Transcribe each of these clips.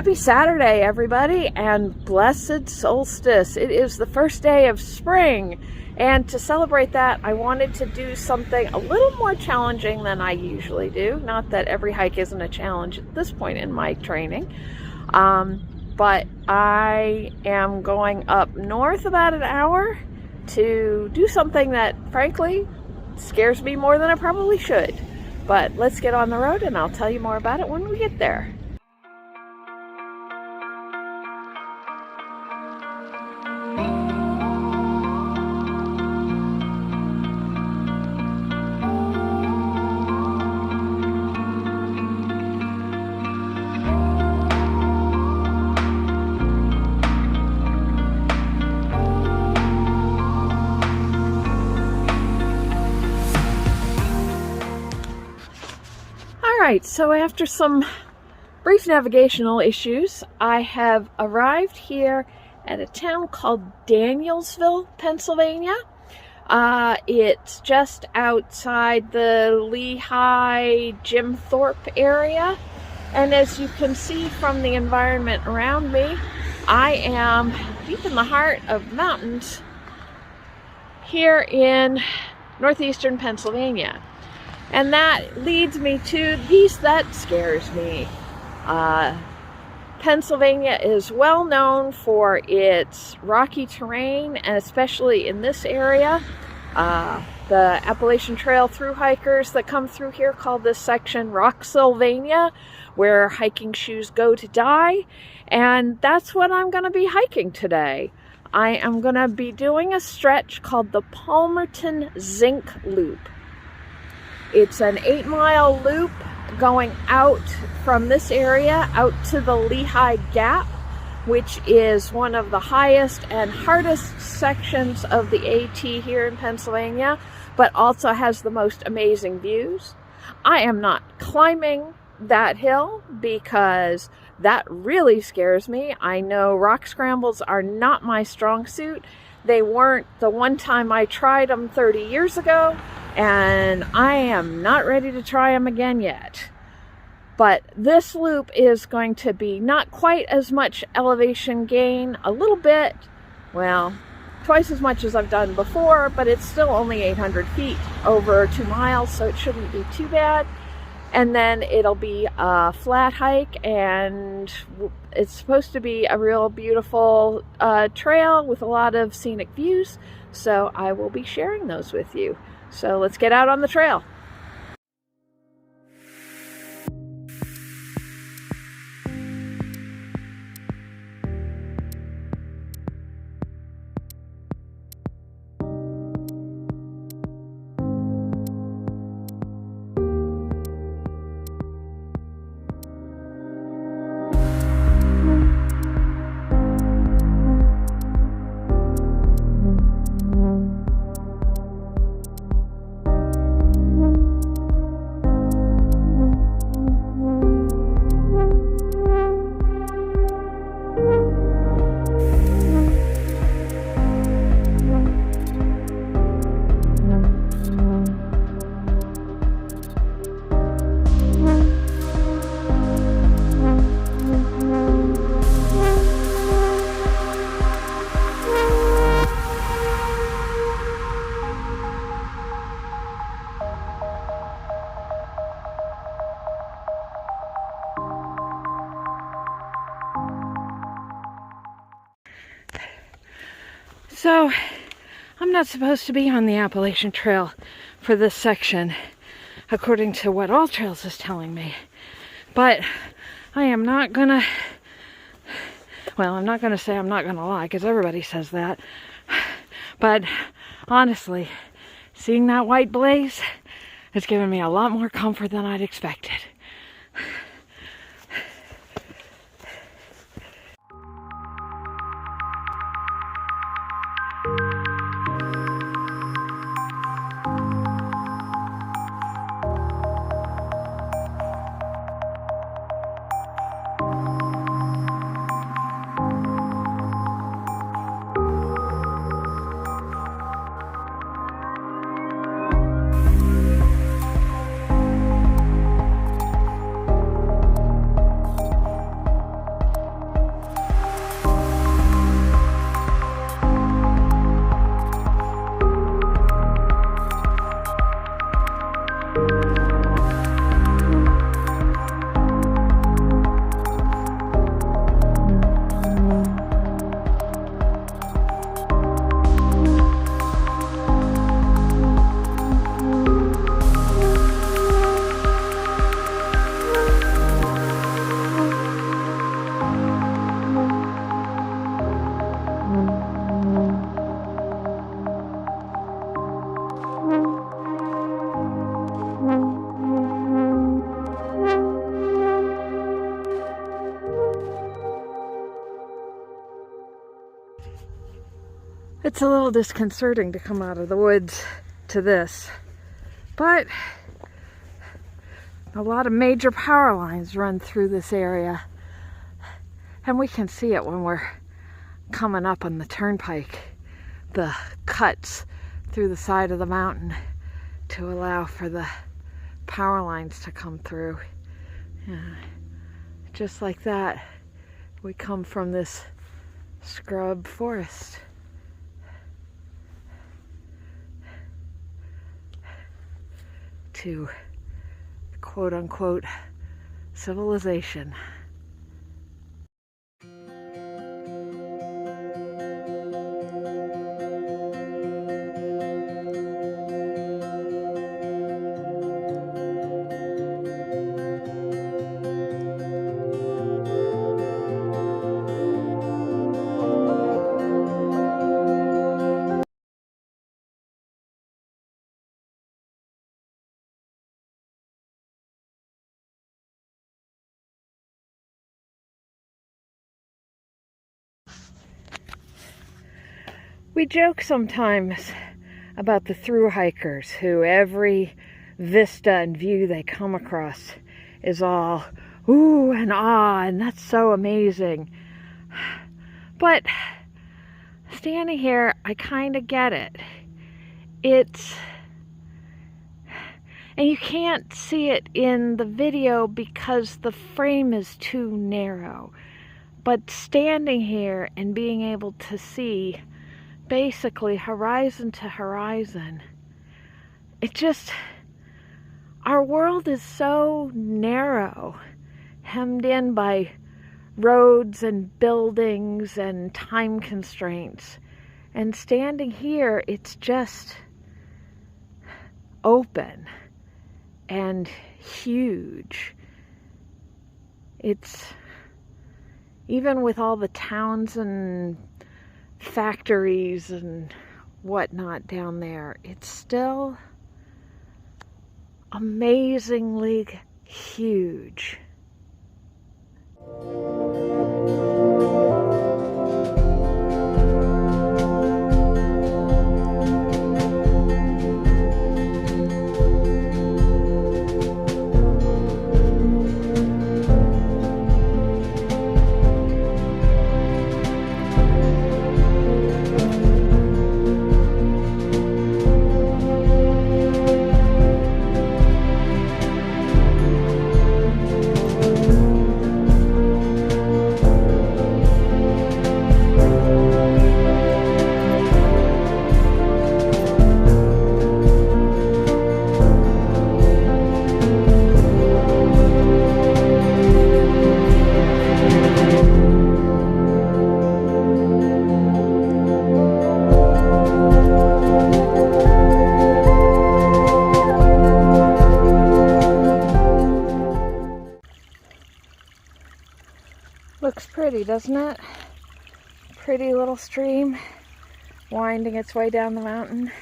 Happy Saturday, everybody, and blessed solstice. It is the first day of spring, and to celebrate that, I wanted to do something a little more challenging than I usually do. Not that every hike isn't a challenge at this point in my training, but I am going up north about an hour to do something that, frankly, scares me more than I probably should. But let's get on the road, and I'll tell you more about it when we get there. Alright, so after some brief navigational issues, I have arrived here at a town called Danielsville, Pennsylvania. It's just outside the Lehigh Jim Thorpe area, and as you can see from the environment around me, I am deep in the heart of mountains here in northeastern Pennsylvania. And that leads me to that scares me. Pennsylvania is well known for its rocky terrain, and especially in this area, the Appalachian Trail through hikers that come through here call this section Rocksylvania, where hiking shoes go to die. And that's what I'm going to be hiking today. I am going to be doing a stretch called the Palmerton Zinc Loop. It's an 8-mile loop going out from this area out to the Lehigh Gap, which is one of the highest and hardest sections of the AT here in Pennsylvania, but also has the most amazing views. I am not climbing that hill because that really scares me. I know rock scrambles are not my strong suit. They weren't the one time I tried them 30 years ago, and I am not ready to try them again yet. But this loop is going to be not quite as much elevation gain, a little bit, well, twice as much as I've done before, but it's still only 800 feet over 2 miles, so it shouldn't be too bad. And then it'll be a flat hike, and it's supposed to be a real beautiful trail with a lot of scenic views, so I will be sharing those with you. So let's get out on the trail. So, I'm not supposed to be on the Appalachian Trail for this section, according to what All Trails is telling me. But I am not gonna, well, I'm not gonna say I'm not gonna lie, because everybody says that. But honestly, seeing that white blaze has given me a lot more comfort than I'd expected. it's a little disconcerting to come out of the woods to this. But a lot of major power lines run through this area. And we can see it when we're coming up on the turnpike. The cuts through the side of the mountain to allow for the power lines to come through. Just like that, we come from this scrub forest. To quote-unquote civilization. We joke sometimes about the thru hikers who every vista and view they come across is all ooh and ah, and that's so amazing. But standing here, I kind of get it. And you can't see it in the video because the frame is too narrow. But standing here and being able to see basically horizon to horizon, our world is so narrow, hemmed in by roads and buildings and time constraints. And standing here, it's just open and huge. It's, even with all the towns and factories and whatnot down there, it's still amazingly huge. Looks pretty, doesn't it? Pretty little stream winding its way down the mountain.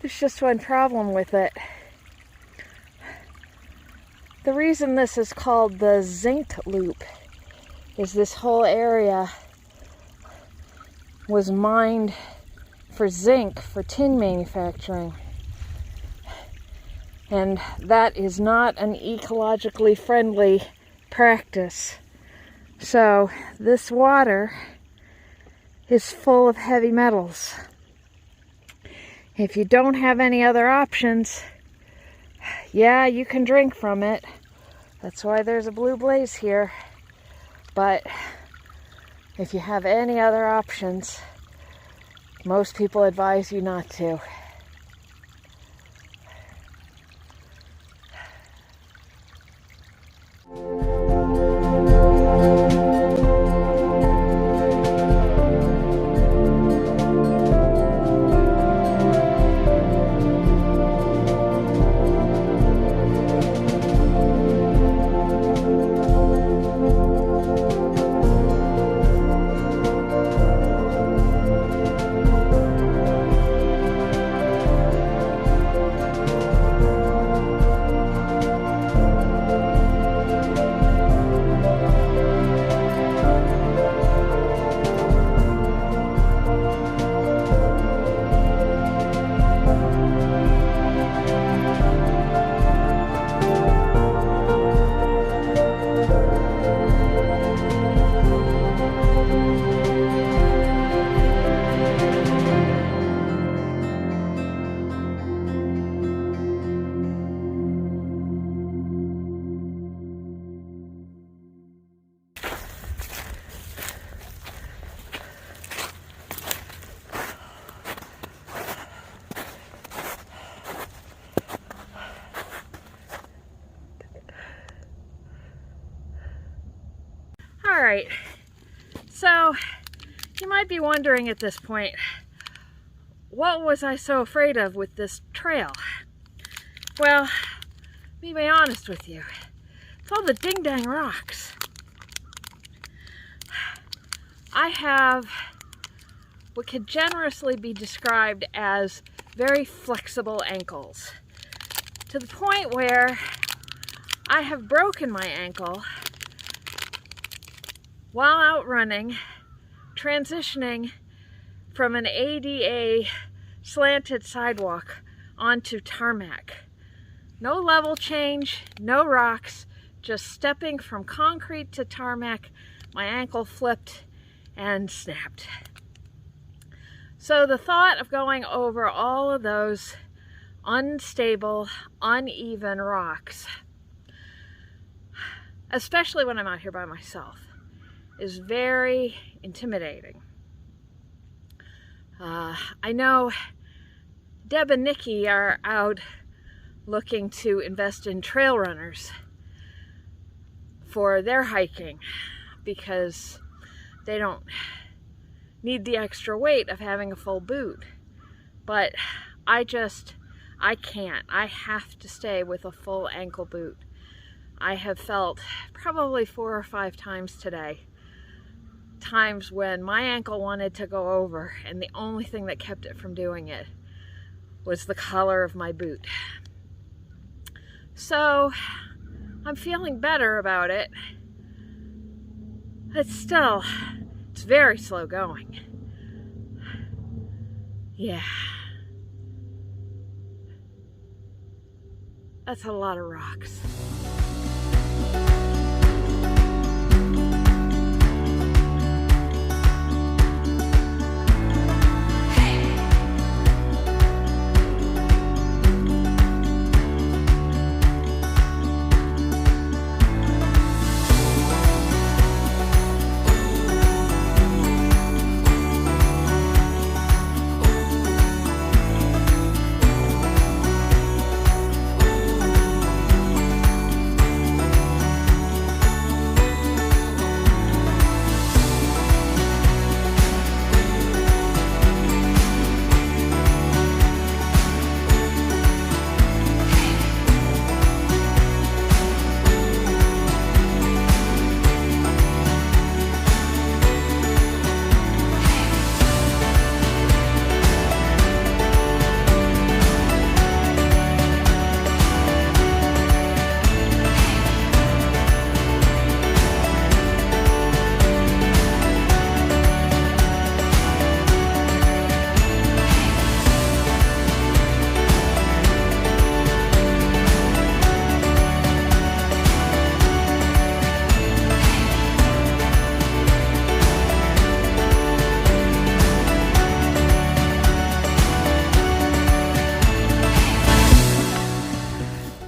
There's just one problem with it. The reason this is called the Zinc Loop is this whole area was mined for zinc for tin manufacturing. And that is not an ecologically friendly practice. So this water is full of heavy metals. If you don't have any other options, yeah, you can drink from it. That's why there's a blue blaze here. But if you have any other options, most people advise you not to. right, so you might be wondering at this point, what was I so afraid of with this trail? Well, let me be honest with you. It's all the ding-dang rocks. I have what could generously be described as very flexible ankles, to the point where I have broken my ankle while out running, transitioning from an ADA slanted sidewalk onto tarmac. No level change, no rocks, just stepping from concrete to tarmac. My ankle flipped and snapped. So the thought of going over all of those unstable, uneven rocks, especially when I'm out here by myself, is very intimidating. I know Deb and Nikki are out looking to invest in trail runners for their hiking because they don't need the extra weight of having a full boot. But I can't. I have to stay with a full ankle boot. I have felt probably 4 or 5 times today, times when my ankle wanted to go over and the only thing that kept it from doing it was the collar of my boot. So I'm feeling better about it. It's very slow going. Yeah. That's a lot of rocks.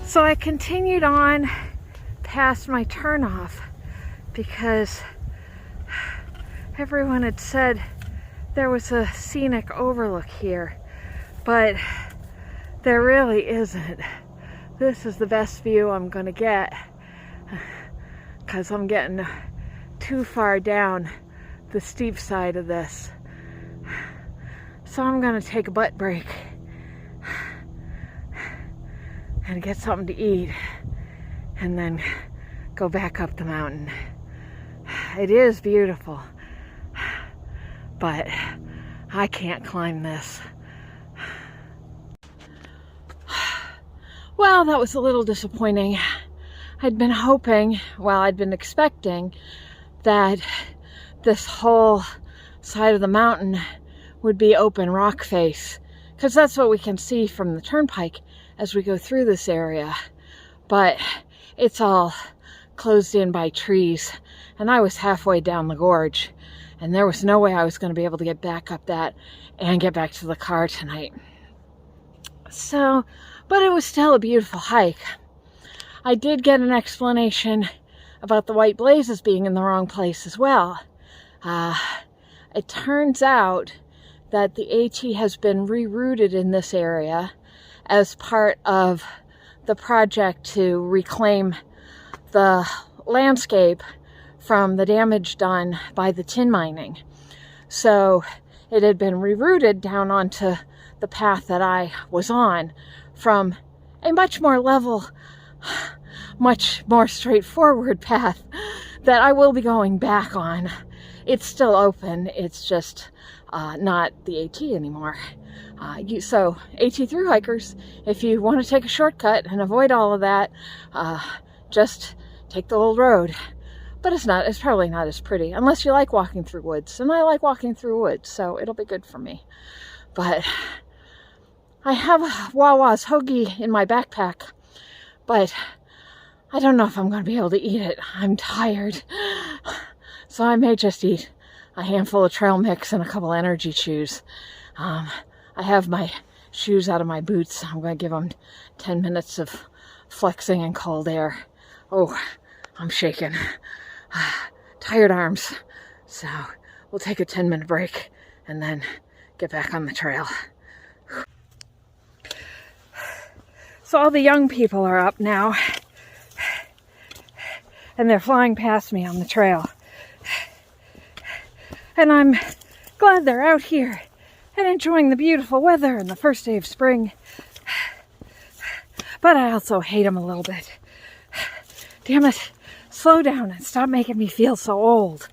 So I continued on past my turnoff because everyone had said there was a scenic overlook here, but there really isn't. This is the best view I'm gonna get because I'm getting too far down the steep side of this. So I'm gonna take a butt break and get something to eat and then go back up the mountain. It is beautiful, but I can't climb this. Well, that was a little disappointing. I'd been hoping, well, I'd been expecting that this whole side of the mountain would be open rock face, because that's what we can see from the turnpike as we go through this area. But it's all closed in by trees, and I was halfway down the gorge, and there was no way I was going to be able to get back up that and get back to the car tonight. So, but it was still a beautiful hike. I did get an explanation about the white blazes being in the wrong place as well. It turns out that the AT has been rerouted in this area as part of the project to reclaim the landscape from the damage done by the tin mining. So it had been rerouted down onto the path that I was on from a much more level, much more straightforward path that I will be going back on. It's still open, it's just not the AT anymore. So AT through hikers, if you want to take a shortcut and avoid all of that, just take the old road. But it's probably not as pretty, unless you like walking through woods. And I like walking through woods, so it'll be good for me. But I have a Wawa's hoagie in my backpack, but I don't know if I'm going to be able to eat it. I'm tired. So I may just eat a handful of trail mix and a couple energy chews. I have my shoes out of my boots. I'm going to give them 10 minutes of flexing in cold air. Oh, I'm shaking. Tired arms. So we'll take a 10-minute break and then get back on the trail. So all the young people are up now, and they're flying past me on the trail. And I'm glad they're out here and enjoying the beautiful weather and the first day of spring. But I also hate them a little bit. Damn it. Slow down and stop making me feel so old.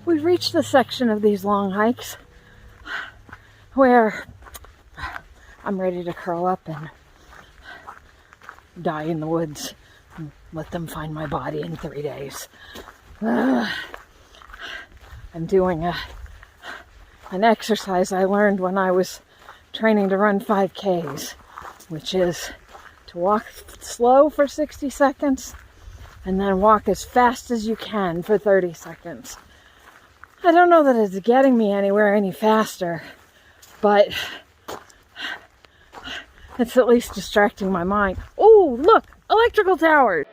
We've reached the section of these long hikes where I'm ready to curl up and die in the woods and let them find my body in 3 days. I'm doing an exercise I learned when I was training to run 5Ks, which is to walk slow for 60 seconds and then walk as fast as you can for 30 seconds. I don't know that it's getting me anywhere any faster, but it's at least distracting my mind. Oh, look, electrical towers!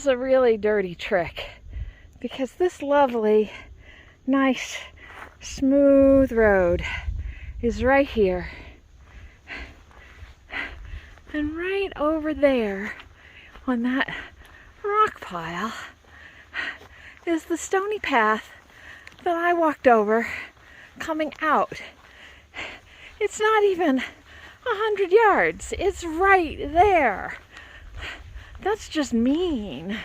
is a really dirty trick, because this lovely, nice, smooth road is right here. And right over there on that rock pile is the stony path that I walked over coming out. It's not even 100 yards. It's right there. That's just mean.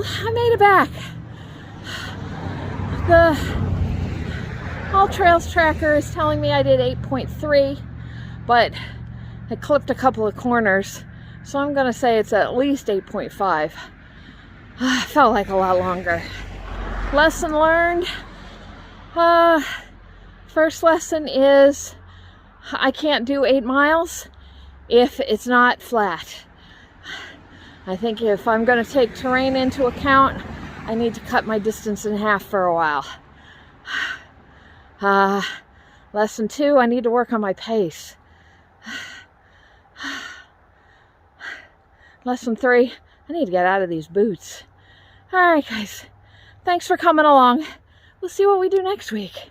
I made it back. The All Trails tracker is telling me I did 8.3, but I clipped a couple of corners, so I'm gonna say it's at least 8.5. Felt like a lot longer. Lesson learned. First lesson is I can't do 8 miles if it's not flat. I think if I'm going to take terrain into account, I need to cut my distance in half for a while. Lesson 2, I need to work on my pace. Lesson 3, I need to get out of these boots. All right, guys. Thanks for coming along. We'll see what we do next week.